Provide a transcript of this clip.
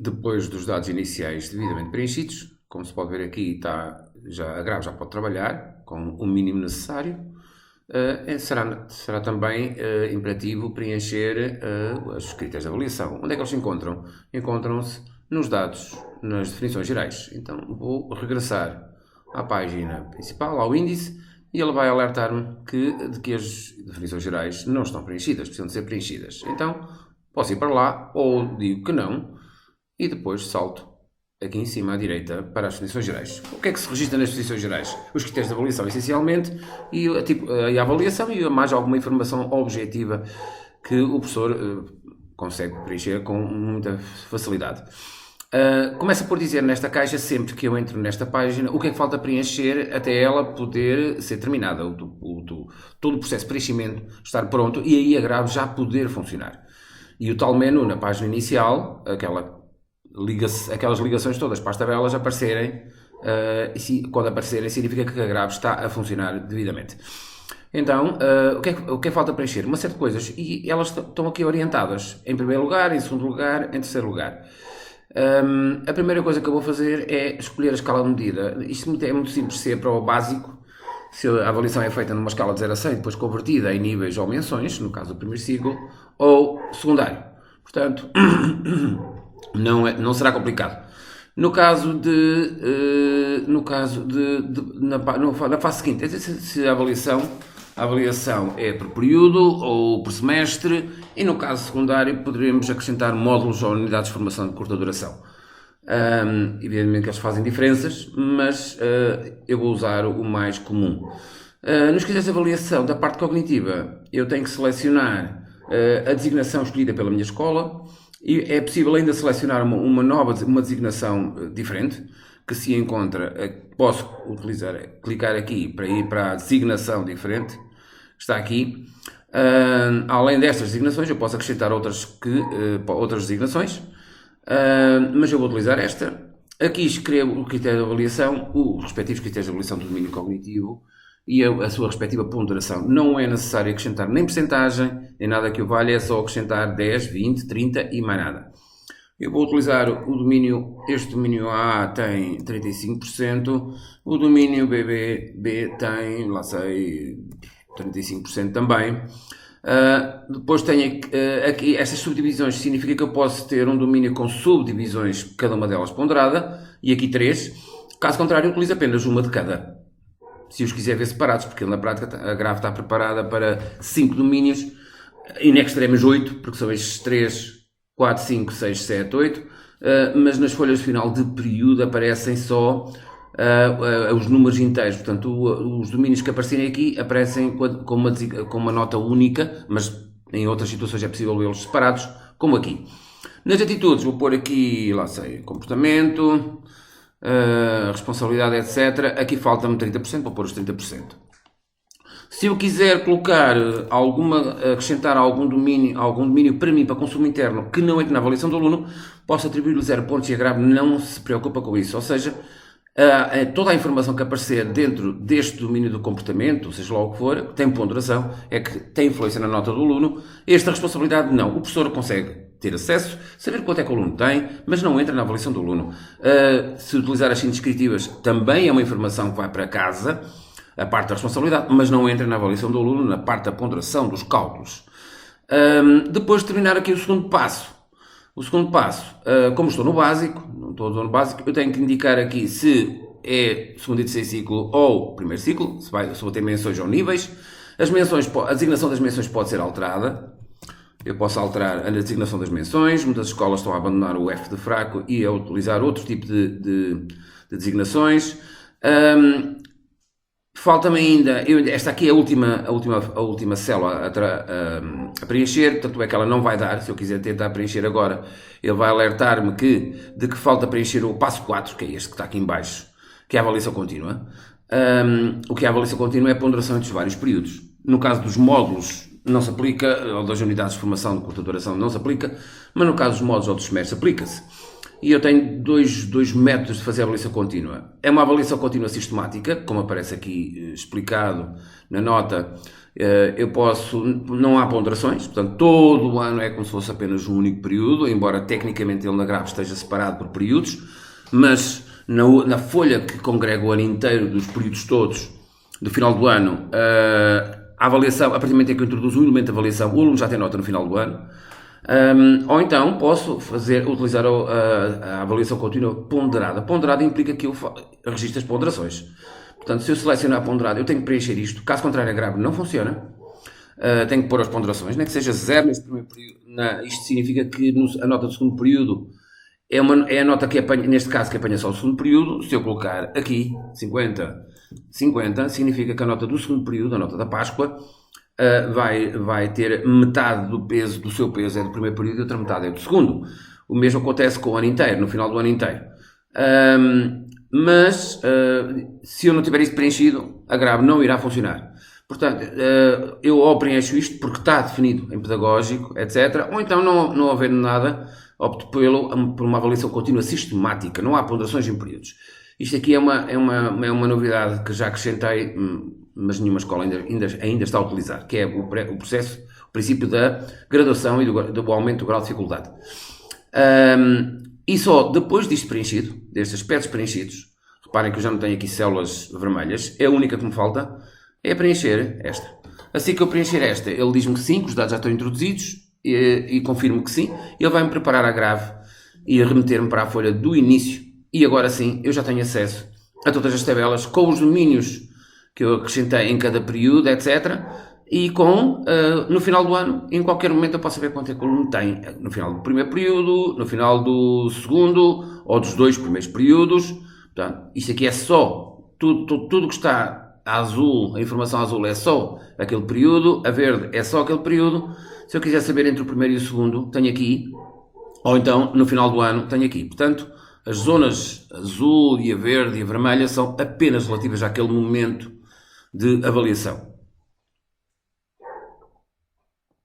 Depois dos dados iniciais devidamente preenchidos, como se pode ver aqui, a grave já pode trabalhar com o mínimo necessário. Será também imperativo preencher os critérios de avaliação. Onde é que eles se encontram? Encontram-se nos dados, nas definições gerais. Então vou regressar à página principal, ao índice, e ele vai alertar-me de que as definições gerais não estão preenchidas, precisam de ser preenchidas. Então posso ir para lá ou digo que não e depois salto aqui em cima à direita para as definições gerais. O que é que se registra nas definições gerais? Os critérios de avaliação, essencialmente, e a avaliação e mais alguma informação objetiva que o professor consegue preencher com muita facilidade. Começa por dizer nesta caixa, sempre que eu entro nesta página, o que é que falta preencher até ela poder ser terminada, todo o processo de preenchimento estar pronto e aí a grave já poder funcionar. E o tal menu na página inicial, aquelas ligações todas para as tabelas aparecerem, quando aparecerem significa que a grave está a funcionar devidamente. Então, o que é que falta preencher? Uma série de coisas, e elas estão aqui orientadas em primeiro lugar, em segundo lugar, em terceiro lugar. A primeira coisa que eu vou fazer é escolher a escala de medida. Isto é muito simples, se é para o básico, se a avaliação é feita numa escala de 0 a 100, depois convertida em níveis ou menções, no caso do primeiro ciclo, ou secundário. Portanto, não será complicado. No caso na fase seguinte, se a avaliação é por período ou por semestre, e no caso secundário poderemos acrescentar módulos ou unidades de formação de curta duração. Evidentemente que eles fazem diferenças, mas eu vou usar o mais comum. Nos critérios de avaliação da parte cognitiva, eu tenho que selecionar a designação escolhida pela minha escola, e é possível ainda selecionar uma designação diferente, que se encontra, posso clicar aqui para ir para a designação diferente, está aqui. Além destas designações, eu posso acrescentar outras designações, mas eu vou utilizar esta. Aqui escrevo o critério de avaliação, os respectivos critérios de avaliação do domínio cognitivo e a sua respectiva ponderação. Não é necessário acrescentar nem percentagem, nem nada que o valha, é só acrescentar 10, 20, 30 e mais nada. Eu vou utilizar o domínio, este domínio A tem 35%, o domínio BB tem, lá sei, 35% também. Depois tenho aqui estas subdivisões, significa que eu posso ter um domínio com subdivisões, cada uma delas ponderada, e aqui 3. Caso contrário, eu utilizo apenas uma de cada. Se os quiser ver separados, porque na prática a grave está preparada para 5 domínios, in extremis 8, porque são estes 3, 4, 5, 6, 7, 8, mas nas folhas de final de período aparecem só os números inteiros. Portanto, os domínios que aparecerem aqui aparecem com uma nota única, mas em outras situações é possível vê-los separados, como aqui. Nas atitudes, vou pôr aqui, lá sei, comportamento, responsabilidade, etc. Aqui falta-me 30%, vou pôr os 30%. Se eu quiser acrescentar algum domínio para mim, para consumo interno, que não entre na avaliação do aluno, posso atribuir-lhe 0 pontos e a grave não se preocupa com isso. Ou seja, toda a informação que aparecer dentro deste domínio do comportamento, seja lá o que for, tem ponderação, é que tem influência na nota do aluno. Esta responsabilidade não. O professor consegue ter acesso, saber quanto é que o aluno tem, mas não entra na avaliação do aluno. Se utilizar as descritivas, também é uma informação que vai para casa, a parte da responsabilidade, mas não entra na avaliação do aluno, na parte da ponderação, dos cálculos. Depois de terminar aqui o segundo passo. O segundo passo, como estou no básico, não estou no básico, eu tenho que indicar aqui se é segundo e terceiro ciclo ou primeiro ciclo, se vou ter menções ou níveis. A designação das menções pode ser alterada. Eu posso alterar a designação das menções. Muitas escolas estão a abandonar o F de fraco e a utilizar outro tipo de designações. Falta-me ainda, esta aqui é a última célula a preencher, tanto é que ela não vai dar. Se eu quiser tentar preencher agora, ele vai alertar-me de que falta preencher o passo 4, que é este que está aqui em baixo, que é a avaliação contínua. O que é a avaliação contínua é a ponderação entre os vários períodos. No caso dos módulos, não se aplica, ou das unidades de formação de curta duração não se aplica, mas no caso dos módulos ou dos semestres aplica-se. e eu tenho dois métodos de fazer a avaliação contínua. É uma avaliação contínua sistemática, como aparece aqui explicado na nota. Eu posso, não há ponderações, portanto todo o ano é como se fosse apenas um único período, embora tecnicamente ele na grave esteja separado por períodos, mas na folha que congrega o ano inteiro dos períodos todos, do final do ano, a avaliação, a partir do momento em que eu introduzo um elemento de avaliação, o aluno já tem nota no final do ano. Ou então posso utilizar a avaliação contínua ponderada. Ponderada implica que eu registro as ponderações. Portanto, se eu selecionar ponderado, eu tenho que preencher isto. Caso contrário, a grave não funciona. Tenho que pôr as ponderações, nem que seja zero neste primeiro período. Isto significa que a nota do segundo período é a nota que apanha, neste caso, que apanha só o segundo período. Se eu colocar aqui 50, significa que a nota do segundo período, a nota da Páscoa, vai ter metade do seu peso é do primeiro período e outra metade é do segundo. O mesmo acontece com o ano inteiro, no final do ano inteiro. Mas se eu não tiver isso preenchido, a grave não irá funcionar. Portanto, eu ou preencho isto porque está definido em pedagógico, etc. Ou então, não havendo nada, opto por uma avaliação contínua sistemática. Não há ponderações em períodos. Isto aqui é uma novidade que já acrescentei, mas nenhuma escola ainda está a utilizar, que é o princípio da graduação e do aumento do grau de dificuldade. E só depois disto preenchido, destes aspectos preenchidos, reparem que eu já não tenho aqui células vermelhas, é a única que me falta, é preencher esta. Assim que eu preencher esta, ele diz-me que sim, que os dados já estão introduzidos, e confirmo que sim, ele vai-me preparar a grave e remeter-me para a folha do início, e agora sim, eu já tenho acesso a todas as tabelas, com os domínios que eu acrescentei em cada período, etc., e no final do ano, em qualquer momento eu posso saber quanto é que o aluno tem, no final do primeiro período, no final do segundo, ou dos dois primeiros períodos. Portanto, isto aqui é só, tudo que está azul, a informação azul é só aquele período, a verde é só aquele período. Se eu quiser saber entre o primeiro e o segundo, tenho aqui, ou então no final do ano, tenho aqui. Portanto, as zonas azul e a verde e a vermelha são apenas relativas àquele momento de avaliação.